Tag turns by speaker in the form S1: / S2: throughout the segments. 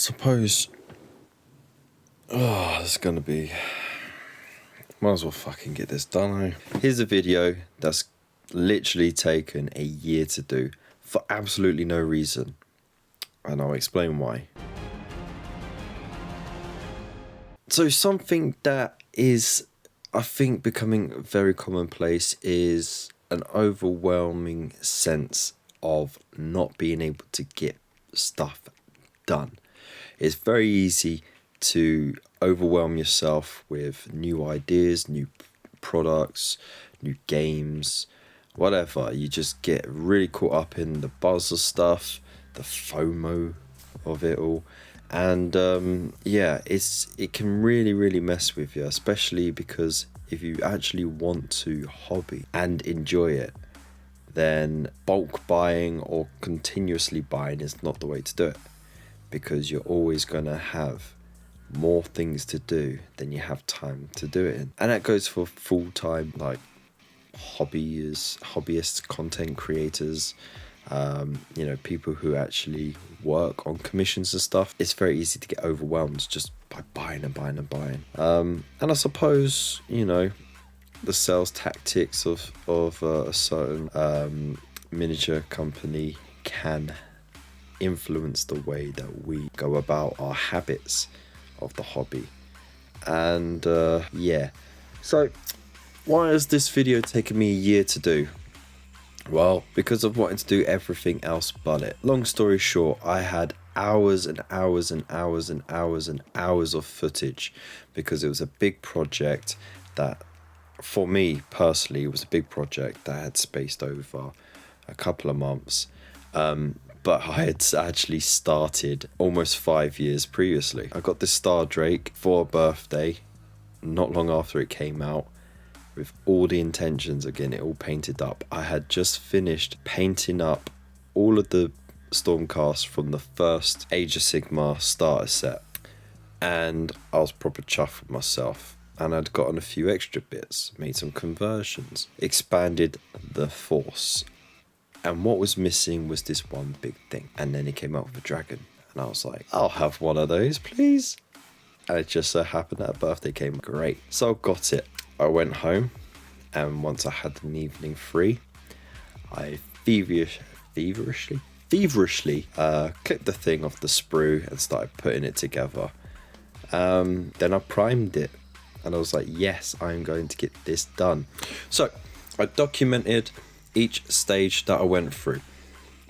S1: suppose, oh, it's gonna be, might as well fucking get this done. Here's a video that's literally taken a year to do for absolutely no reason, and I'll explain why. So something that is, I think, becoming very commonplace is an overwhelming sense of not being able to get stuff done. It's very easy to overwhelm yourself with new ideas, new products, new games, whatever. You just get really caught up in the buzz of stuff, the FOMO of it all. And yeah, it can really mess with you, especially because if you actually want to hobby and enjoy it, then bulk buying or continuously buying is not the way to do it, because you're always going to have more things to do than you have time to do it in. And that goes for full-time, like, hobbyists, content creators, you know, people who actually work on commissions and stuff. It's very easy to get overwhelmed just by buying and buying and buying. And I suppose, you know, the sales tactics of a certain miniature company can influence the way that we go about our habits of the hobby. And yeah, so why has this video taken me a year to do? Well, because of wanting to do everything else but it. Long story short, I had hours and hours and hours and hours and hours of footage, because it was a big project that, for me personally, it was a big project that had spaced over a couple of months. But I had actually started almost 5 years previously. I got this Star Drake for a birthday not long after it came out, with all the intentions of getting it all painted up. I had just finished painting up all of the Stormcast from the first Age of Sigmar starter set, and I was proper chuffed with myself. And I'd gotten a few extra bits, made some conversions, expanded the force. And what was missing was this one big thing. And then it came out with a dragon. And I was like, I'll have one of those, please. And it just so happened that birthday came great. So I got it. I went home, and once I had an evening free, I feverishly clipped the thing off the sprue and started putting it together. Then I primed it, and I was like, yes, I'm going to get this done. So I documented each stage that I went through,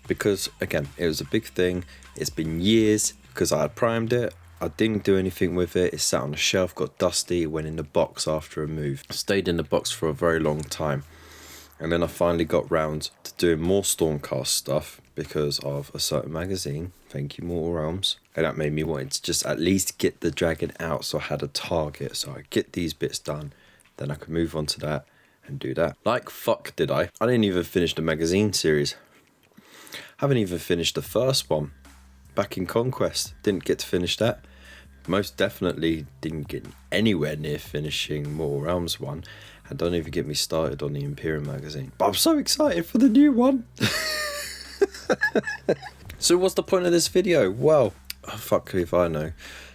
S1: because again, it was a big thing. It's been years, because I had primed it, I didn't do anything with it. It sat on the shelf, got dusty, went in the box after a move. Stayed in the box for a very long time. And then I finally got round to doing more Stormcast stuff because of a certain magazine. Thank you, Mortal Realms. And that made me want to just at least get the dragon out, so I had a target. So I get these bits done, then I could move on to that and do that. Like fuck did I. I didn't even finish the magazine series. Haven't even finished the first one. Back in Conquest, didn't get to finish that. Most definitely didn't get anywhere near finishing Mortal Realms 1, and don't even get me started on the Imperium magazine. But I'm so excited for the new one. So what's the point of this video? Well, fuck if I know.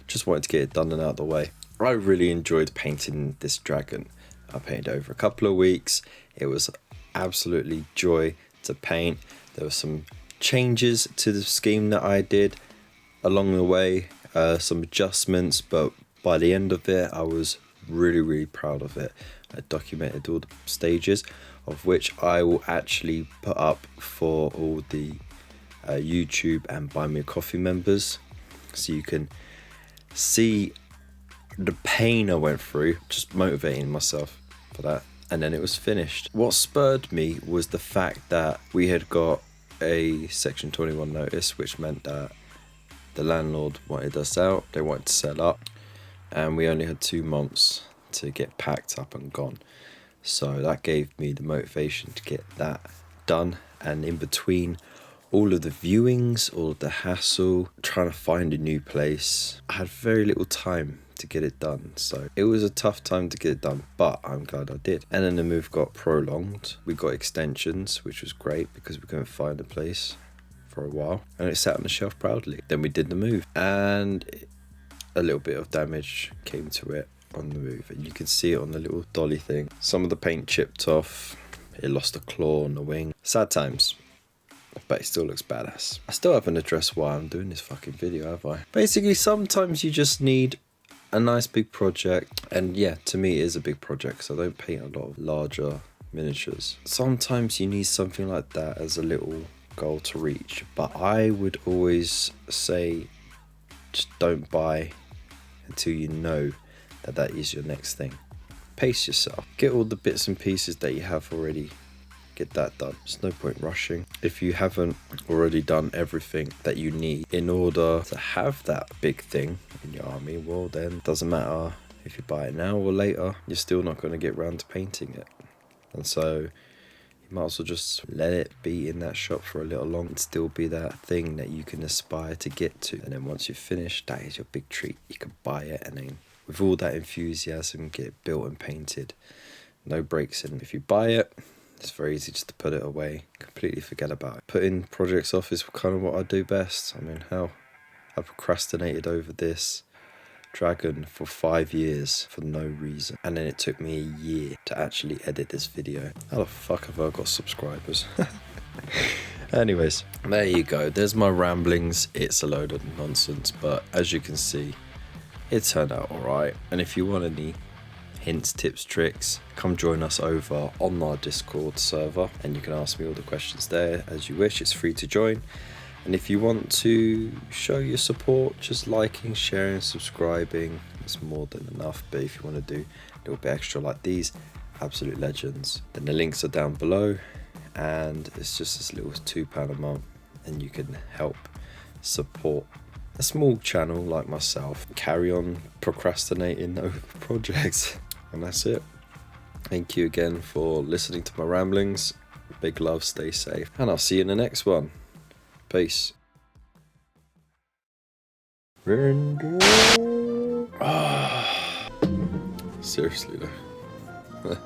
S1: Just wanted to get it done and out of the way. I really enjoyed painting this dragon. I painted over a couple of weeks. It was absolutely joy to paint. There were some changes to the scheme that I did along the way, some adjustments, but by the end of it I was really proud of it. I documented all the stages, of which I will actually put up for all the YouTube and Buy Me a Coffee members, so you can see the pain I went through, just motivating myself for that. And then it was finished. What spurred me was the fact that we had got a Section 21 notice, which meant that the landlord wanted us out. They wanted to sell up, and we only had 2 months to get packed up and gone. So that gave me the motivation to get that done. And in between all of the viewings, all of the hassle, trying to find a new place, I had very little time to get it done. So it was a tough time to get it done, but I'm glad I did. And then the move got prolonged. We got extensions, which was great because we couldn't find a place for a while, and it sat on the shelf proudly. Then we did the move, and a little bit of damage came to it on the move, and you can see it on the little dolly thing. Some of the paint chipped off, it lost a claw on the wing. Sad times, but it still looks badass. I still haven't addressed why I'm doing this fucking video, have I? Basically, sometimes you just need a nice big project, and yeah, to me it is a big project because I don't paint a lot of larger miniatures. Sometimes you need something like that as a little goal to reach, but I would always say just don't buy until you know that that is your next thing. Pace yourself, get all the bits and pieces that you have already, get that done. There's no point rushing. If you haven't already done everything that you need in order to have that big thing in your army, well then it doesn't matter if you buy it now or later, you're still not going to get around to painting it. And so you might as well just let it be in that shop for a little long and still be that thing that you can aspire to get to. And then once you're finished, that is your big treat. You can buy it and then with all that enthusiasm get it built and painted. No breaks in. If you buy it, it's very easy just to put it away, completely forget about it. Putting projects off is kind of what I do best. I mean, hell, I procrastinated over this dragon for 5 years for no reason, and then it took me a year to actually edit this video. How the fuck have I got subscribers? Anyways, there you go, there's my ramblings. It's a load of nonsense, but as you can see, it turned out alright. And if you want any hints, tips, tricks, come join us over on our Discord server and you can ask me all the questions there as you wish. It's free to join. And if you want to show your support, just liking, sharing, subscribing, it's more than enough. But if you want to do a little bit extra like these, absolute legends, then the links are down below, and it's just as little as £2 a month, and you can help support a small channel like myself carry on procrastinating over projects. And that's it. Thank you again for listening to my ramblings. Big love, stay safe, and I'll see you in the next one. Peace. Seriously though.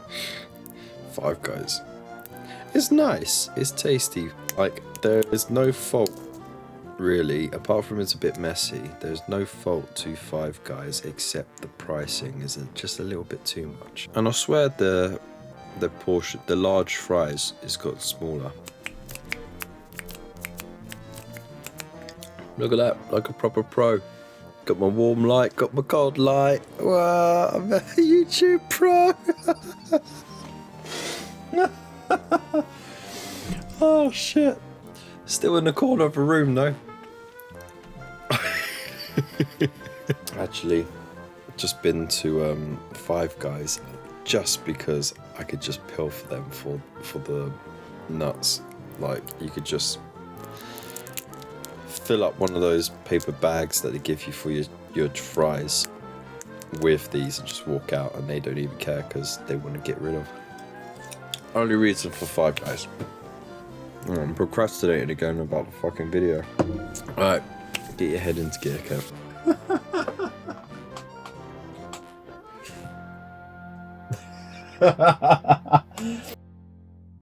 S1: Five Guys. It's nice, it's tasty. Like, there is no fault really, apart from it's a bit messy. There's no fault to Five Guys except the pricing is just a little bit too much. And I swear the portion, the large fries, is got smaller. Look at that, like a proper pro. Got my warm light, got my cold light. Wow, I'm a YouTube pro. Oh shit. Still in the corner of a room though. Actually, just been to Five Guys just because I could just pilfer them for the nuts. Like, you could just fill up one of those paper bags that they give you for your fries with these and just walk out, and they don't even care because they want to get rid of. Only reason for Five Guys. I'm procrastinating again about the fucking video. Alright, get your head into gear, Kev. Ha ha ha!